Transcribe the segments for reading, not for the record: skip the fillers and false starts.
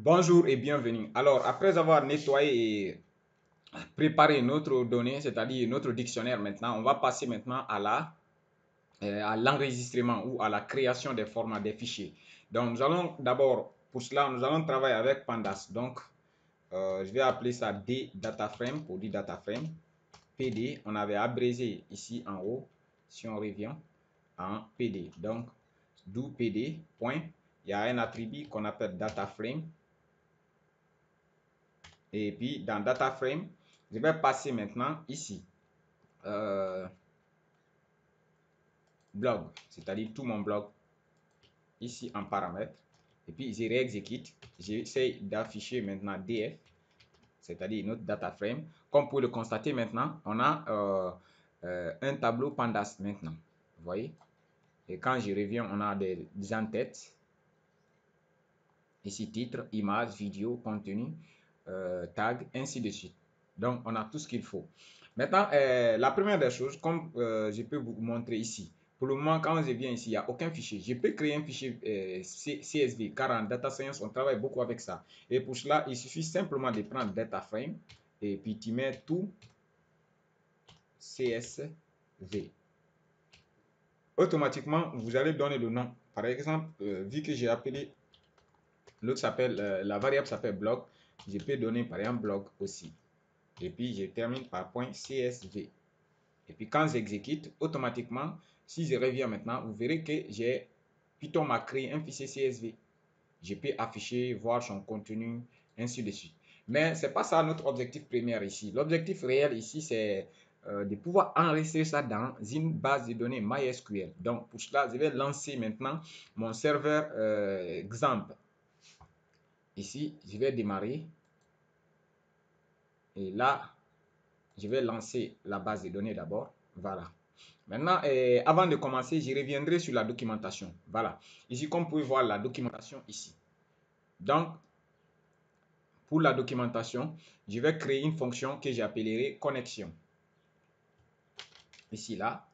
Bonjour et bienvenue. Alors, après avoir nettoyé et préparé notre donnée, c'est-à-dire notre dictionnaire maintenant, on va passer maintenant à l'enregistrement ou à la création des formats des fichiers. Donc, nous allons d'abord, pour cela, nous allons travailler avec Pandas. Donc, je vais appeler ça D data frame pour dire data frame. PD, on avait abrégé ici en haut, si on revient, en PD. Donc, d'où PD, point. Il y a un attribut qu'on appelle data frame. Et puis, dans data frame, je vais passer maintenant ici, blog, c'est-à-dire tout mon blog, ici en paramètres. Et puis, je réexécute. J'essaie d'afficher maintenant DF, c'est-à-dire notre data frame. Comme vous pouvez le constater maintenant, on a un tableau Pandas maintenant. Vous voyez? Et quand je reviens, on a des en-têtes. Ici, titre, image, vidéo, contenu, tag, ainsi de suite. Donc, on a tout ce qu'il faut. Maintenant, la première des choses, comme je peux vous montrer ici, pour le moment, quand je viens ici, il n'y a aucun fichier. Je peux créer un fichier CSV, car en data science, on travaille beaucoup avec ça. Et pour cela, il suffit simplement de prendre data frame et puis tu mets tout CSV. Automatiquement, vous allez donner le nom. Par exemple, vu que j'ai appelé, l'autre s'appelle, la variable s'appelle bloc, je peux donner par exemple bloc aussi. Et puis, je termine par point CSV. Et puis, quand j'exécute, automatiquement, si je reviens maintenant, vous verrez que Python m'a créé un fichier CSV. Je peux afficher, voir son contenu, ainsi de suite. Mais ce n'est pas ça notre objectif premier ici. L'objectif réel ici, c'est de pouvoir enregistrer ça dans une base de données MySQL. Donc, pour cela, je vais lancer maintenant mon serveur exemple. Ici, je vais démarrer. Et là, je vais lancer la base de données d'abord. Voilà. Maintenant, avant de commencer, je reviendrai sur la documentation. Voilà. Ici, comme vous pouvez voir la documentation ici. Donc, pour la documentation, je vais créer une fonction que j'appellerai connexion. Ici, là.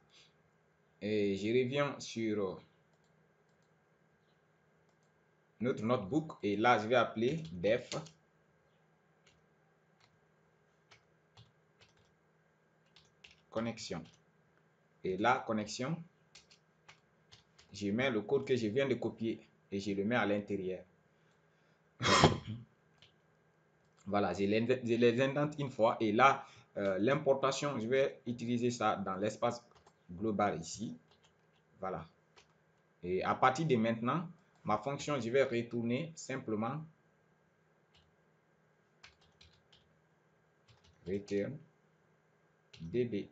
Et je reviens sur notre notebook. Et là, je vais appeler def connexion. Et là, connexion, je mets le code que je viens de copier et je le mets à l'intérieur. Voilà, je les indente une fois et là, l'importation, je vais utiliser ça dans l'espace global ici. Voilà. Et à partir de maintenant, ma fonction, je vais retourner simplement return db.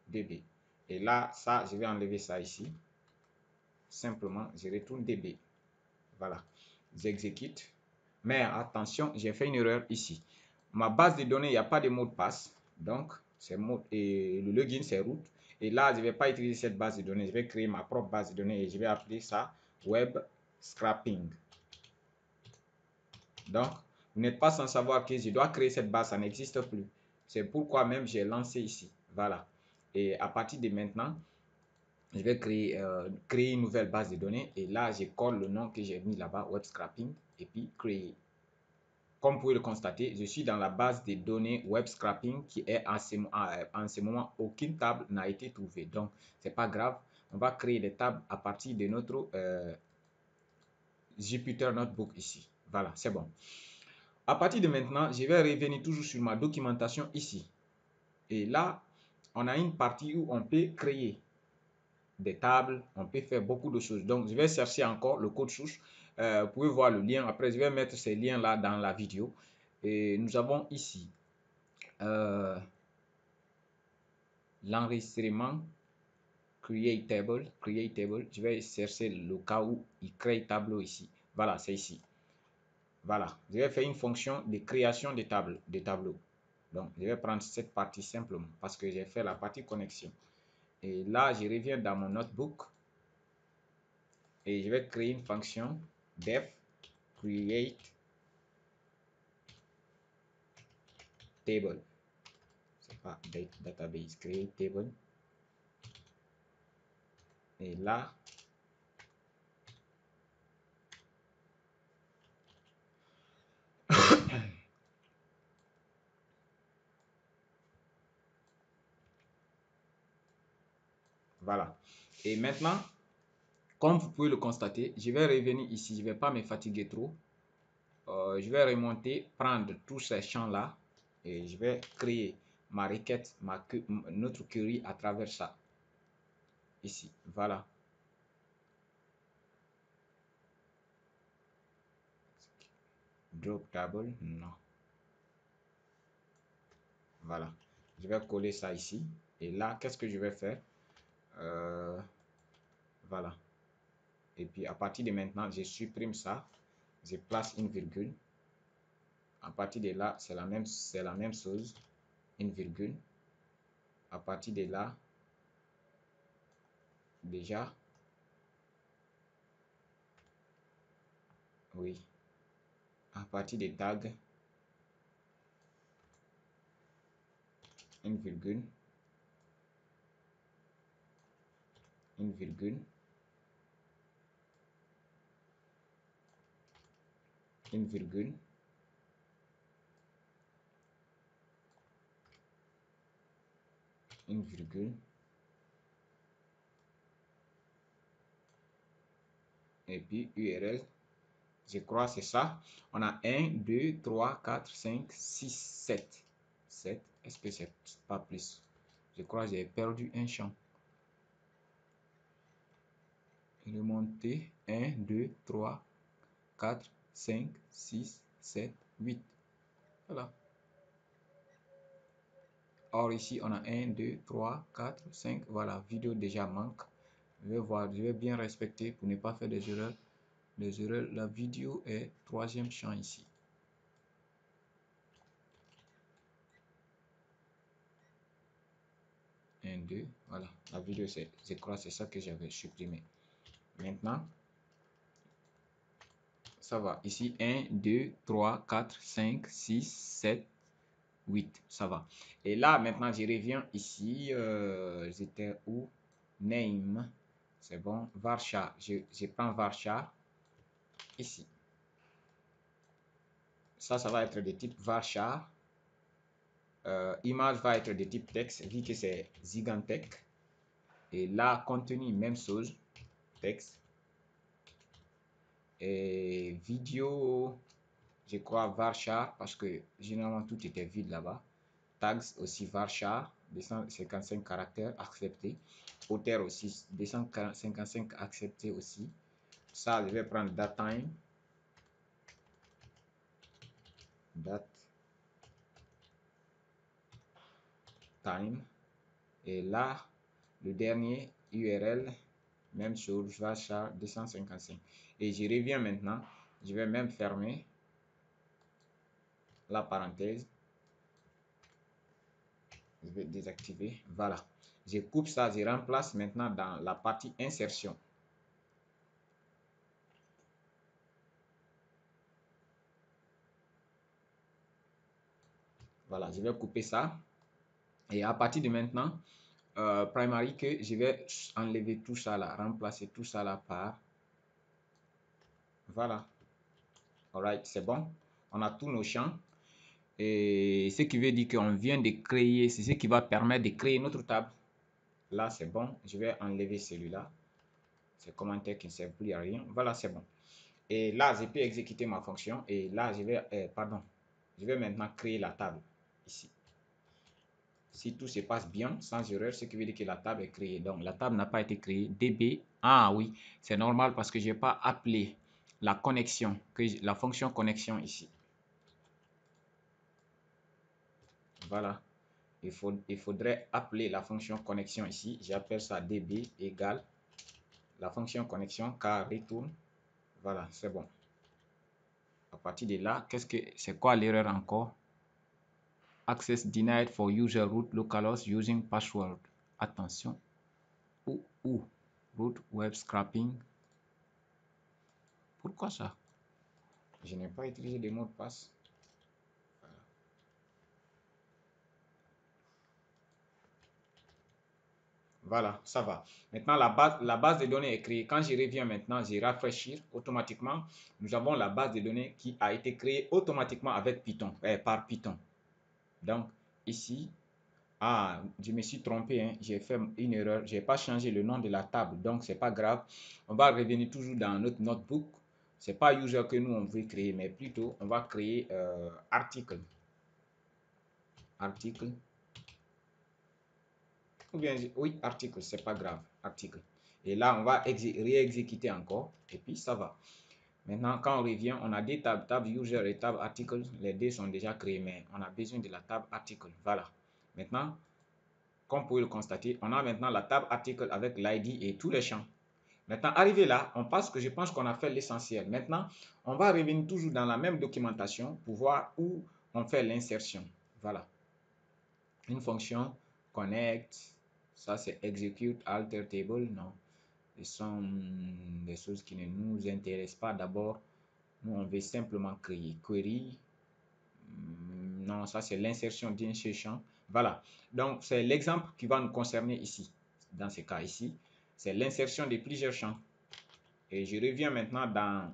db. Et là, ça, je vais enlever ça ici. Simplement, je retourne db. Voilà. J'exécute. Mais attention, j'ai fait une erreur ici. Ma base de données, il n'y a pas de mot de passe. Donc, c'est mot et le login, c'est root. Et là, je ne vais pas utiliser cette base de données. Je vais créer ma propre base de données et je vais appeler ça web scrapping. Donc, vous n'êtes pas sans savoir que je dois créer cette base, ça n'existe plus. C'est pourquoi même j'ai lancé ici. Voilà. Et à partir de maintenant, je vais créer une nouvelle base de données. Et là, je colle le nom que j'ai mis là-bas, web scrapping, et puis créer. Comme vous pouvez le constater, je suis dans la base de données web scrapping qui est en ce moment, aucune table n'a été trouvée. Donc, ce n'est pas grave. On va créer des tables à partir de notre Jupyter Notebook ici. Voilà, c'est bon. À partir de maintenant, je vais revenir toujours sur ma documentation ici. Et là, on a une partie où on peut créer des tables, on peut faire beaucoup de choses. Donc, je vais chercher encore le code source. Vous pouvez voir le lien. Après, je vais mettre ces liens-là dans la vidéo. Et nous avons ici l'enregistrement create table. Je vais chercher le cas où il crée tableau ici. Voilà, c'est ici. Voilà, je vais faire une fonction de création de tableaux. Donc, je vais prendre cette partie simplement parce que j'ai fait la partie connexion. Et là, je reviens dans mon notebook et je vais créer une fonction def create table. C'est pas database, create table. Et là, voilà. Et maintenant, comme vous pouvez le constater, je vais revenir ici. Je ne vais pas me fatiguer trop. Je vais remonter, prendre tous ces champs-là et je vais créer ma requête, notre query à travers ça. Ici, voilà. Drop table, non. Voilà. Je vais coller ça ici. Et là, qu'est-ce que je vais faire? Voilà. Et puis, à partir de maintenant, je supprime ça. Je place une virgule. À partir de là, c'est la même chose. Une virgule. À partir de là, déjà, oui. À partir des tags, une virgule. Une virgule. Une virgule. Une virgule. Et puis URL. Je crois c'est ça. On a 1, 2, 3, 4, 5, 6, 7. 7. Est-ce que c'est pas plus? Je crois que j'ai perdu un champ. Remonter. 1, 2, 3, 4, 5, 6, 7, 8. Voilà. Or ici, on a 1, 2, 3, 4, 5. Voilà, vidéo déjà manque. Je vais voir, je vais bien respecter pour ne pas faire des erreurs. Les erreurs, la vidéo est troisième champ ici. 1, 2, voilà. La vidéo, je crois c'est ça que j'avais supprimé. Maintenant, ça va. Ici, 1, 2, 3, 4, 5, 6, 7, 8. Ça va. Et là, maintenant, je reviens ici. J'étais où? Name. C'est bon. Varchar. Je prends Varchar. Ici. Ça va être de type Varchar. Image va être de type texte, vu que c'est Zigantech. Et là, contenu, même chose. Texte. Et vidéo, je crois Varchar, parce que généralement tout était vide là-bas. Tags aussi Varchar, 255 caractères acceptés. Auteur aussi 255 acceptés aussi. Ça, je vais prendre datetime. Date time. Et là, le dernier URL, même chose, Varchar 255. Et je reviens maintenant. Je vais même fermer la parenthèse. Je vais désactiver. Voilà. Je coupe ça, je remplace maintenant dans la partie insertion. Voilà, je vais couper ça. Et à partir de maintenant, primary que je vais enlever tout ça là, remplacer tout ça là par. Voilà. Alright, c'est bon. On a tous nos champs. Et ce qui veut dire qu'on vient de créer, c'est ce qui va permettre de créer notre table. Là, c'est bon. Je vais enlever celui-là. C'est commentaire qui ne sert plus à rien. Voilà, c'est bon. Et là, je peux exécuter ma fonction. Et là, je vais, je vais maintenant créer la table ici. Si tout se passe bien, sans erreur, ce qui veut dire que la table est créée. Donc, la table n'a pas été créée. DB, ah oui, c'est normal parce que je n'ai pas appelé la connexion, la fonction connexion ici. Voilà. Il faudrait appeler la fonction connexion ici. J'appelle ça DB égale la fonction connexion car retourne. Voilà, c'est bon. À partir de là, c'est quoi l'erreur encore? Access denied for user root localhost using password. Attention. Root web scraping. Pourquoi ça? Je n'ai pas utilisé de mot de passe. Voilà, ça va. Maintenant, la base de données est créée. Quand je reviens maintenant, je rafraîchir automatiquement. Nous avons la base de données qui a été créée automatiquement avec Python, par Python. Donc, ici, je me suis trompé, hein. J'ai fait une erreur. Je n'ai pas changé le nom de la table, donc c'est pas grave. On va revenir toujours dans notre notebook. C'est pas user que nous on veut créer, mais plutôt on va créer article. Article. Ou bien, oui, article, c'est pas grave. Article. Et là, on va réexécuter encore. Et puis, ça va. Maintenant, quand on revient, on a des tables, table user et table article. Les deux sont déjà créés, mais on a besoin de la table article. Voilà. Maintenant, comme vous pouvez le constater, on a maintenant la table article avec l'ID et tous les champs. Maintenant, arrivé là, on passe que je pense qu'on a fait l'essentiel. Maintenant, on va revenir toujours dans la même documentation pour voir où on fait l'insertion. Voilà. Une fonction connect, ça c'est execute alter table, non. Ce sont des choses qui ne nous intéressent pas. D'abord, nous on veut simplement créer query. Non, ça c'est l'insertion d'un champ. Voilà. Donc, c'est l'exemple qui va nous concerner ici. Dans ce cas ici, c'est l'insertion de plusieurs champs. Et je reviens maintenant dans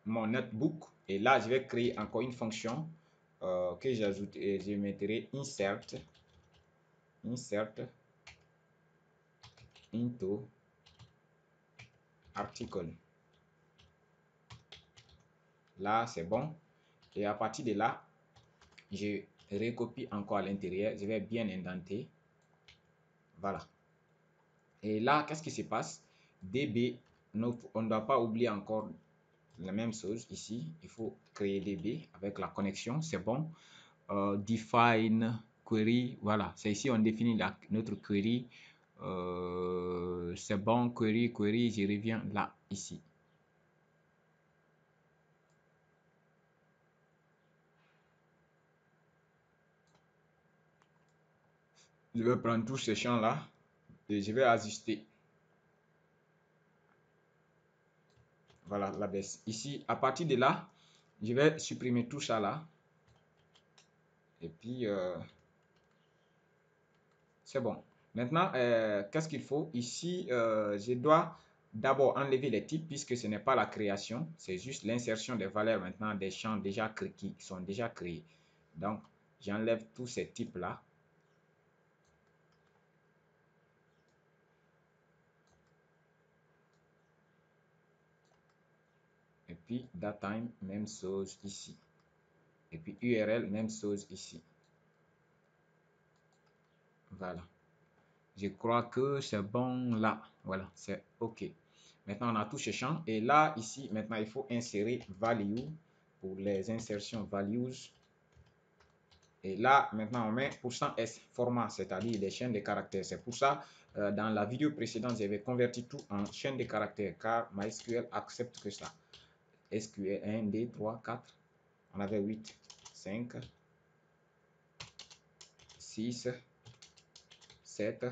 mon notebook. Et là, je vais créer encore une fonction que j'ajoute. Et je mettrai insert into article. Là, c'est bon. Et à partir de là, je recopie encore à l'intérieur. Je vais bien indenter. Voilà. Et là, qu'est-ce qui se passe? DB, on ne doit pas oublier encore la même chose ici. Il faut créer DB avec la connexion. C'est bon. Define query. Voilà. C'est ici on définit notre query. C'est bon. Query. Je reviens là, ici. Je vais prendre tous ces champs-là et je vais ajuster. Voilà, la baisse. Ici, à partir de là, je vais supprimer tout ça là. Et puis, c'est bon. Maintenant, qu'est-ce qu'il faut? Ici, je dois d'abord enlever les types puisque ce n'est pas la création. C'est juste l'insertion des valeurs maintenant des champs déjà créés, qui sont déjà créés. Donc, j'enlève tous ces types-là. Et puis, datetime, même chose ici. Et puis, URL, même chose ici. Voilà. Je crois que c'est bon là. Voilà, c'est OK. Maintenant, on a tous ces champs. Et là, ici, maintenant, il faut insérer value pour les insertions values. Et là, maintenant, on met %S format, c'est-à-dire les chaînes de caractères. C'est pour ça, dans la vidéo précédente, j'avais converti tout en chaîne de caractères car MySQL accepte que ça. SQL 1, 2, 3, 4. On avait 8, 5, 6, 7,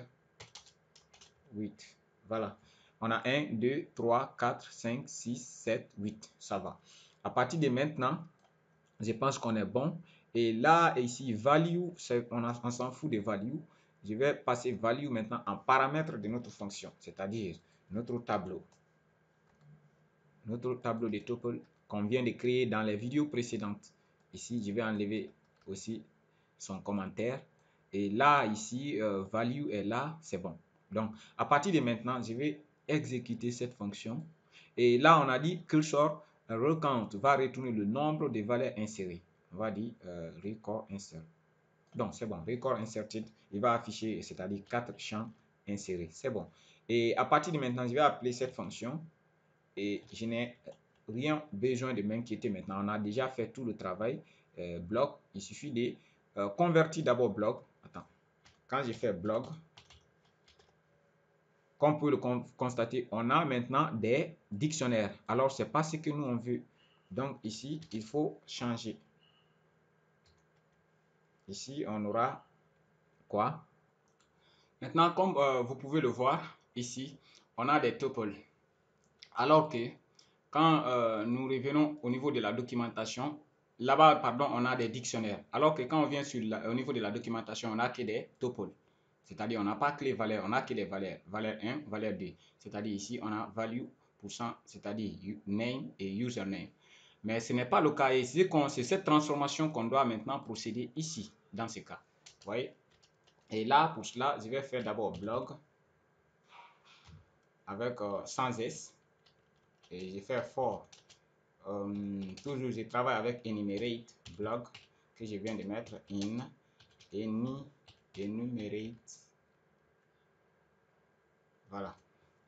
8. Voilà. On a 1, 2, 3, 4, 5, 6, 7, 8. Ça va. À partir de maintenant, je pense qu'on est bon. Et là, ici, value, on s'en fout de value. Je vais passer value maintenant en paramètre de notre fonction, c'est-à-dire notre tableau. Notre tableau de tuple qu'on vient de créer dans les vidéos précédentes. Ici, je vais enlever aussi son commentaire. Et là, ici, value est là, c'est bon. Donc, à partir de maintenant, je vais exécuter cette fonction. Et là, on a dit cursor recount va retourner le nombre de valeurs insérées. On va dire record insert. Donc, c'est bon. Record inserted, il va afficher, c'est-à-dire 4 champs insérés. C'est bon. Et à partir de maintenant, je vais appeler cette fonction. Et je n'ai rien besoin de m'inquiéter maintenant. On a déjà fait tout le travail. Bloc, il suffit de convertir d'abord bloc. Attends. Quand j'ai fait bloc, comme vous pouvez le constater, on a maintenant des dictionnaires. Alors, ce n'est pas ce que nous on veut. Donc, ici, il faut changer. Ici, on aura quoi? Maintenant, comme vous pouvez le voir, ici, on a des tuples. Alors que quand nous revenons au niveau de la documentation, là-bas, pardon, on a des dictionnaires. Alors que quand on vient au niveau de la documentation, on n'a que des tuples. C'est-à-dire, on n'a pas que les valeurs, on a que les valeurs. Valeur 1, valeur 2. C'est-à-dire, ici, on a value %, c'est-à-dire name et username. Mais ce n'est pas le cas. Et c'est cette transformation qu'on doit maintenant procéder ici, dans ce cas. Vous voyez? Et là, pour cela, je vais faire d'abord blog avec sans S. Et je vais faire for. Toujours, je travaille avec enumerate blog que je viens de mettre in enumerate. Voilà.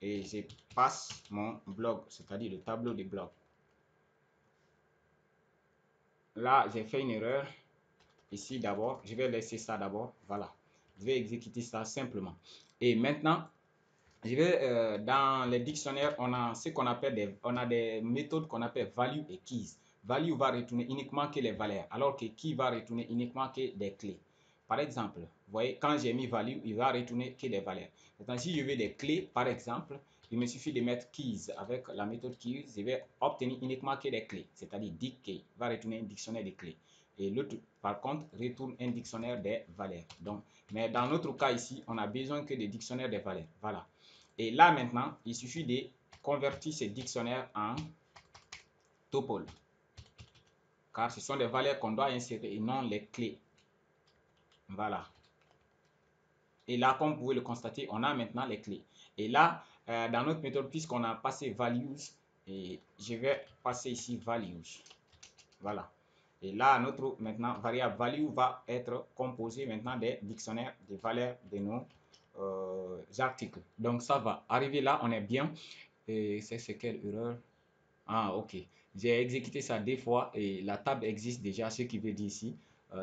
Et je passe mon blog, c'est-à-dire le tableau de blog. Là, j'ai fait une erreur. Ici d'abord, je vais laisser ça d'abord. Voilà. Je vais exécuter ça simplement. Et maintenant, je vais dans les dictionnaires, on a ce qu'on appelle des méthodes qu'on appelle value et keys. Value va retourner uniquement que les valeurs, alors que key va retourner uniquement que des clés. Par exemple, vous voyez, quand j'ai mis value, il va retourner que des valeurs. Maintenant, si je veux des clés, par exemple, il me suffit de mettre keys avec la méthode keys, je vais obtenir uniquement que des clés, c'est-à-dire dict va retourner un dictionnaire des clés. Et l'autre, par contre, retourne un dictionnaire des valeurs. Donc, mais dans notre cas ici, on a besoin que des dictionnaires des valeurs. Voilà. Et là maintenant, il suffit de convertir ces dictionnaires en tuple. Car ce sont des valeurs qu'on doit insérer et non les clés. Voilà. Et là, comme vous pouvez le constater, on a maintenant les clés. Et là, dans notre méthode, puisqu'on a passé values, et je vais passer ici values. Voilà. Et là, notre maintenant variable value va être composée maintenant des dictionnaires des valeurs de nos articles. Donc ça va. Arrivé là, on est bien. Et c'est quelle erreur? Ah, ok. J'ai exécuté ça 2 fois et la table existe déjà, ce qui veut dire ici,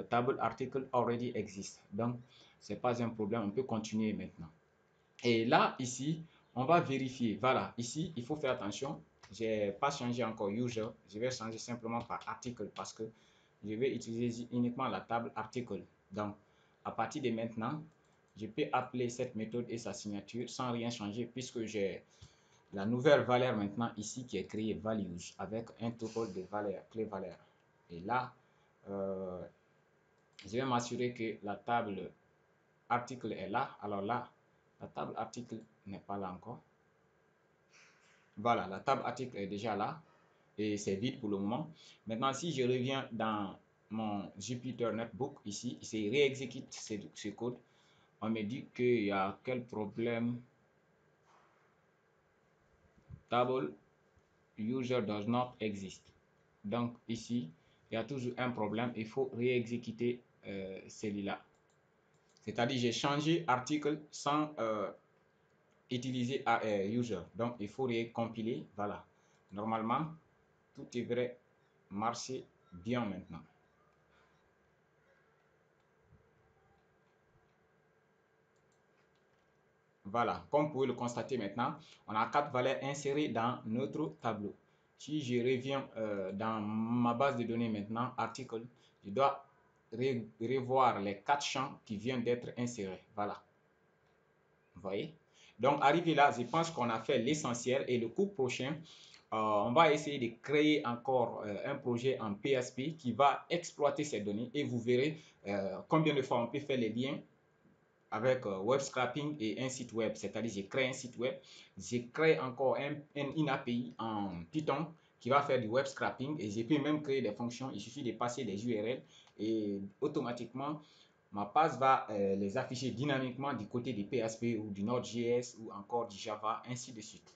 table article already exist. Donc, c'est pas un problème, on peut continuer maintenant. Et là, ici, on va vérifier. Voilà, ici, il faut faire attention. J'ai pas changé encore user, je vais changer simplement par article parce que je vais utiliser uniquement la table article. Donc, à partir de maintenant, je peux appeler cette méthode et sa signature sans rien changer puisque j'ai la nouvelle valeur maintenant ici qui est créée values avec un tuple de valeurs, clé valeur. Et là, je vais m'assurer que la table article est là. Alors là, la table article n'est pas là encore. Voilà, la table article est déjà là et c'est vide pour le moment. Maintenant, si je reviens dans mon Jupyter Notebook ici, c'est réexécute ce code. On me dit qu'il y a quel problème. Table user does not exist. Donc ici, il y a toujours un problème. Il faut réexécuter celui-là. C'est-à-dire, j'ai changé article sans utiliser user. Donc, il faut récompiler. Voilà. Normalement, tout devrait marcher bien maintenant. Voilà. Comme vous pouvez le constater maintenant, on a 4 valeurs insérées dans notre tableau. Si je reviens dans ma base de données maintenant, article, je dois revoir les 4 champs qui viennent d'être insérés. Voilà. Vous voyez? Donc, arrivé là, je pense qu'on a fait l'essentiel et le cours prochain, on va essayer de créer encore un projet en PHP qui va exploiter ces données et vous verrez combien de fois on peut faire les liens avec web scraping et un site web. C'est-à-dire, j'ai créé un site web, j'ai créé encore une API en Python qui va faire du web scraping et j'ai pu même créer des fonctions. Il suffit de passer des URL et automatiquement, ma page va les afficher dynamiquement du côté du PHP ou du Node.js ou encore du Java, ainsi de suite.